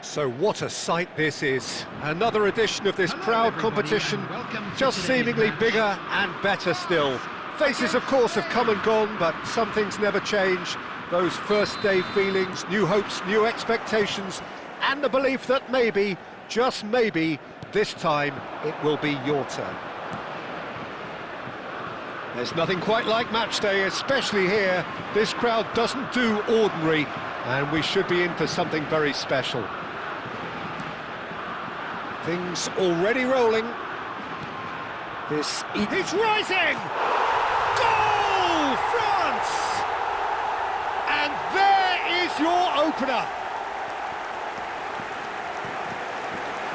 So what a sight this is. Another edition of this proud competition, just seemingly bigger and better still. Faces, of course, have come and gone, but some things never change. Those first day feelings, new hopes, new expectations, and the belief that maybe, just maybe, this time it will be your turn. There's nothing quite like match day, especially here. This crowd doesn't do ordinary, and we should be in for something very special. Things already rolling. It's rising! Goal, France! And there is your opener.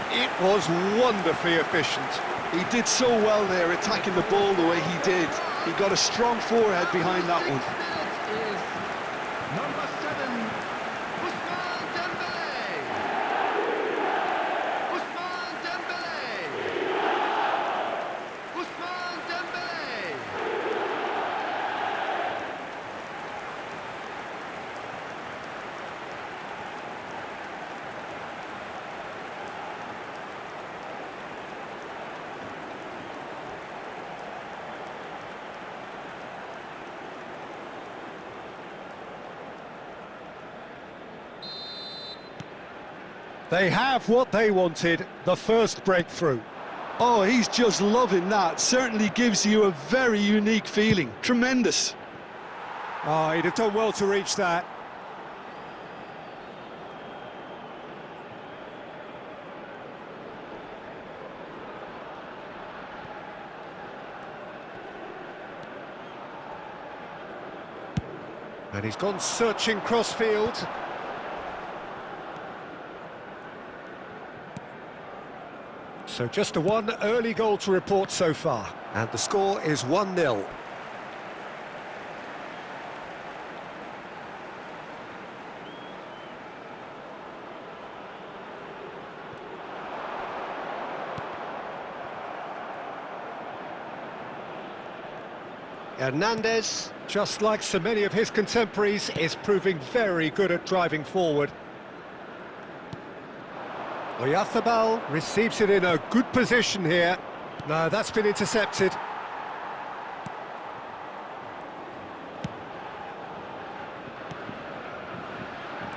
It was wonderfully efficient. He did so well there, attacking the ball the way he did. He got a strong forehead behind that one. Number 7, Ousmane Dembélé. Ousmane Dembélé. They have what they wanted, the first breakthrough. Oh, he's just loving that. Certainly gives you a very unique feeling. Tremendous. Oh, he'd have done well to reach that. And he's gone searching crossfield. So just one early goal to report so far, and the score is 1-0. Hernandez, just like so many of his contemporaries, is proving very good at driving forward. Oyarzabal receives it in a good position here. No, that's been intercepted.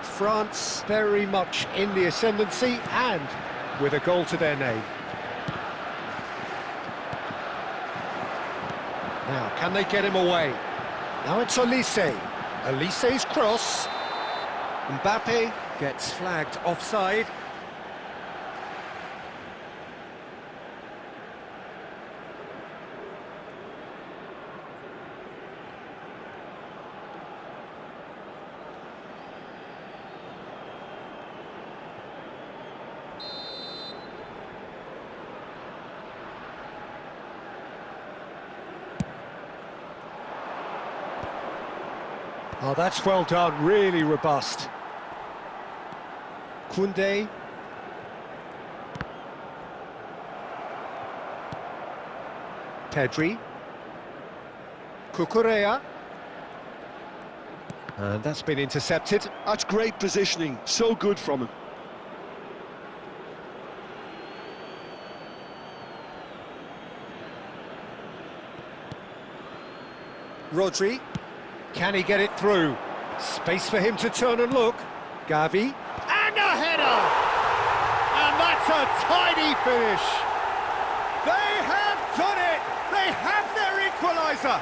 France very much in the ascendancy and with a goal to their name. Now, can they get him away? Now it's Olise. Olise's cross. Mbappe gets flagged offside. Oh, that's well done, really robust. Koundé. Pedri. Cucurella. And that's been intercepted. That's great positioning, so good from him. Rodri. Can he get it through? Space for him to turn and look. Gavi. And a header! And that's a tidy finish. They have done it! They have their equaliser!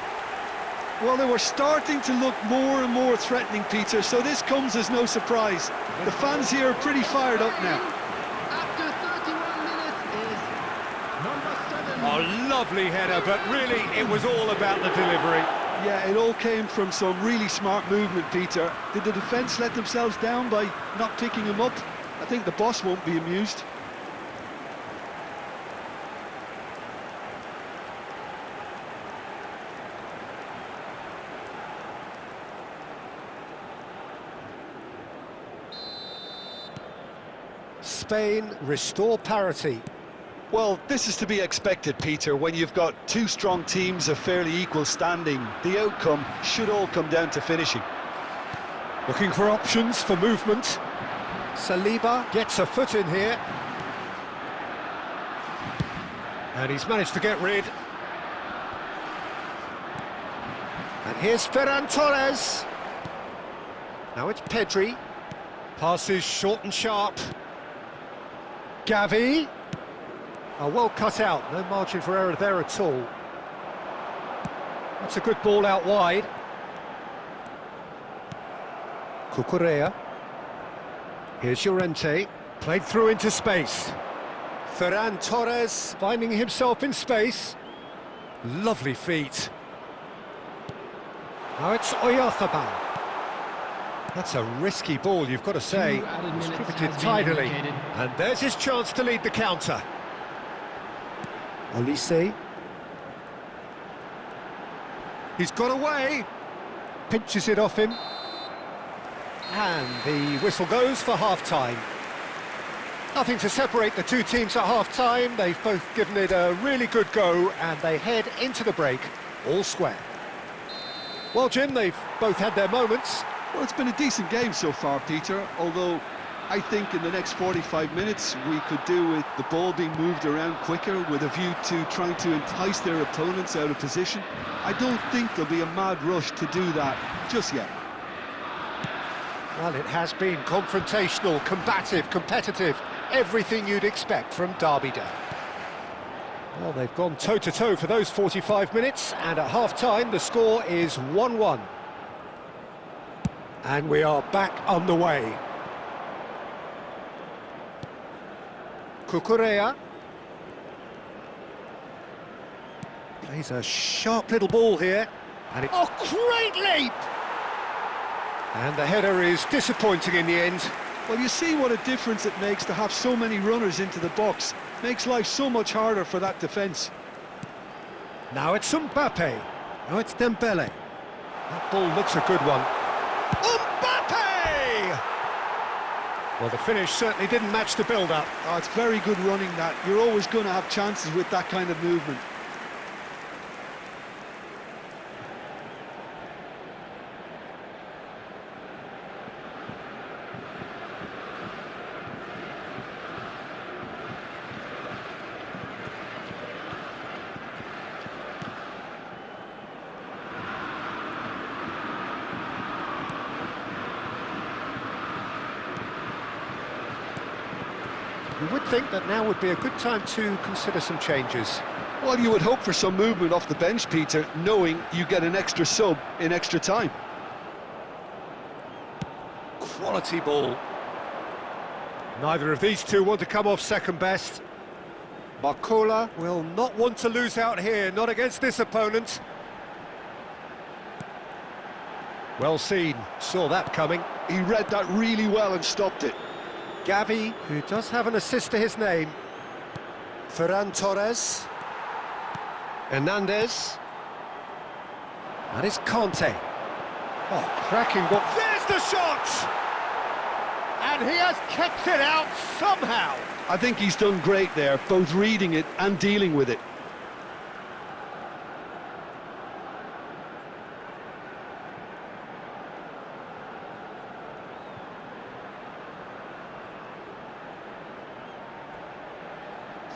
Well, they were starting to look more and more threatening, Peter, so this comes as no surprise. The fans here are pretty fired up now. After 31 minutes is number 7. A lovely header, but really it was all about the delivery. Yeah, it all came from some really smart movement, Peter. Did the defence let themselves down by not picking him up? I think the boss won't be amused. Spain restore parity. Well, this is to be expected, Peter, when you've got two strong teams of fairly equal standing. The outcome should all come down to finishing. Looking for options for movement. Saliba gets a foot in here. And he's managed to get rid. And here's Ferran Torres. Now it's Pedri. Passes short and sharp. Gavi. Oh, well cut out, no margin for error there at all. That's a good ball out wide. Cucurella. Here's Llorente, played through into space. Ferran Torres finding himself in space. Lovely feet. Now it's Oyarzabal. That's a risky ball, you've got to say. Distributed tidily. And there's his chance to lead the counter. Olise. He's got away. Pinches it off him. And the whistle goes for half-time. Nothing to separate the two teams at half-time. They've both given it a really good go, and they head into the break all square. Well, Jim, they've both had their moments. Well, it's been a decent game so far, Peter, although I think in the next 45 minutes we could do with the ball being moved around quicker with a view to trying to entice their opponents out of position. I don't think there'll be a mad rush to do that just yet. Well, it has been confrontational, combative, competitive, everything you'd expect from Derby Day. Well, they've gone toe-to-toe for those 45 minutes, and at half-time the score is 1-1. And we are back on the way. Cucurella. Plays a sharp little ball here. And it... Oh, great leap! And the header is disappointing in the end. Well, you see what a difference it makes to have so many runners into the box. Makes life so much harder for that defence. Now it's Mbappe. Now it's Dembele. That ball looks a good one. Mbappe! Well, the finish certainly didn't match the build-up. Oh, it's very good running that. You're always going to have chances with that kind of movement. You would think that now would be a good time to consider some changes. Well, you would hope for some movement off the bench, Peter, knowing you get an extra sub in extra time. Quality ball. Neither of these two want to come off second best. Barcola will not want to lose out here, not against this opponent. Well seen, saw that coming. He read that really well and stopped it. Gavi, who does have an assist to his name. Ferran Torres. Hernandez. And it's Conte. Oh, cracking ball. There's the shot! And he has kept it out somehow. I think he's done great there, both reading it and dealing with it.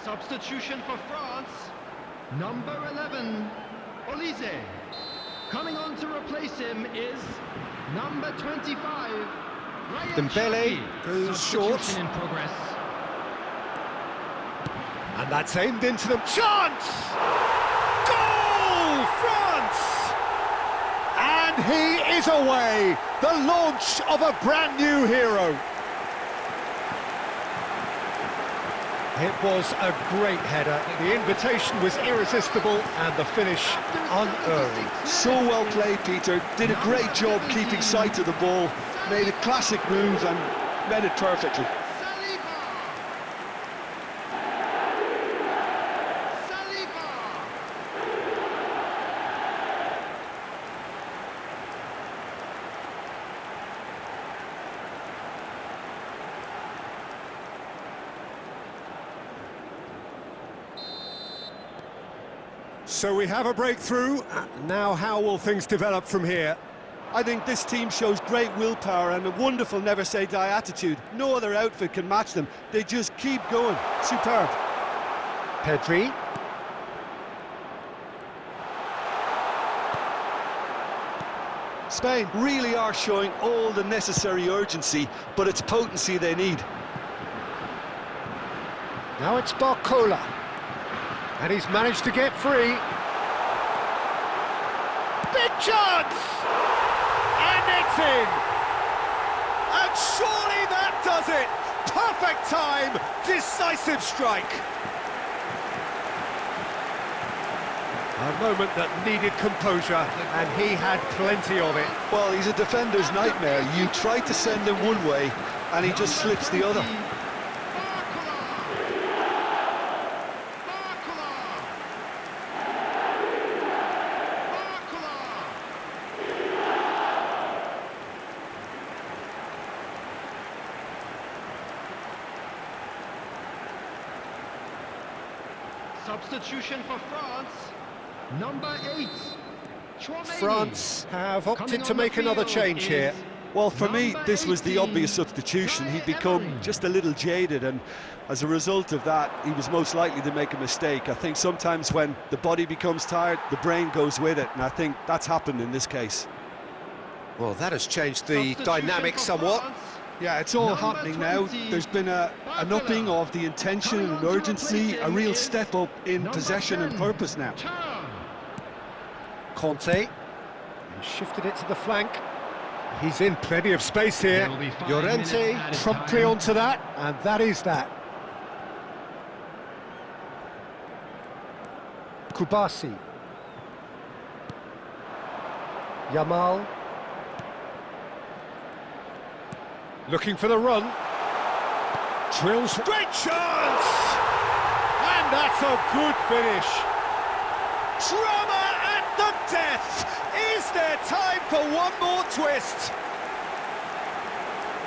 Substitution for France, number 11, Olise. Coming on to replace him is number 25, Ryan Dembele goes short. In progress. And that's aimed into them. Chance! Goal! France! And he is away. The launch of a brand new hero. It was a great header. The invitation was irresistible and the finish unerring. So well played, Peter. Did a great job keeping sight of the ball. Made a classic move and read it perfectly. So we have a breakthrough. Now how will things develop from here? I think this team shows great willpower and a wonderful never-say-die attitude. No other outfit can match them. They just keep going. Superb. Pedri. Spain really are showing all the necessary urgency, but it's potency they need. Now it's Barcola. And he's managed to get free. Big chance! And it's in! And surely that does it! Perfect time! Decisive strike! A moment that needed composure, and he had plenty of it. Well, he's a defender's nightmare. You try to send him one way, and he just slips the other. Substitution for France, number 8. France have opted to make another change here. Well, for me, this was the obvious substitution. He'd become just a little jaded, and as a result of that, he was most likely to make a mistake. I think sometimes when the body becomes tired, the brain goes with it, and I think that's happened in this case. Well, that has changed the dynamic somewhat. Yeah, it's all happening now. There's been an upping of the intention and urgency, a real step up in possession and purpose now. Conte, he shifted it to the flank. He's in plenty of space here. Llorente promptly onto that, and that is that. Kubasi. Yamal. Looking for the run. Drills. Great chance! And that's a good finish. Drama at the death! Is there time for one more twist?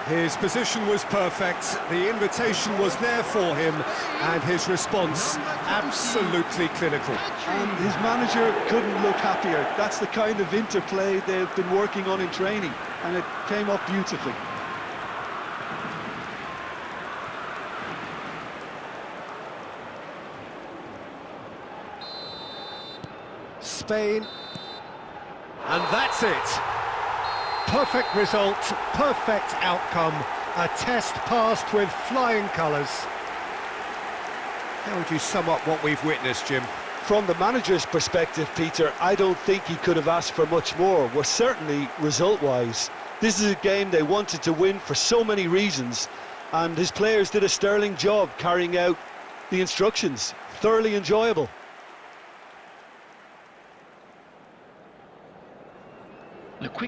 His position was perfect, the invitation was there for him, and his response absolutely clinical. And his manager couldn't look happier. That's the kind of interplay they've been working on in training, and it came up beautifully. Spain, and that's it. Perfect result, perfect outcome, a test passed with flying colours. How would you sum up what we've witnessed, Jim? From the manager's perspective, Peter, I don't think he could have asked for much more. Well, certainly result-wise. This is a game they wanted to win for so many reasons, and his players did a sterling job carrying out the instructions. Thoroughly enjoyable.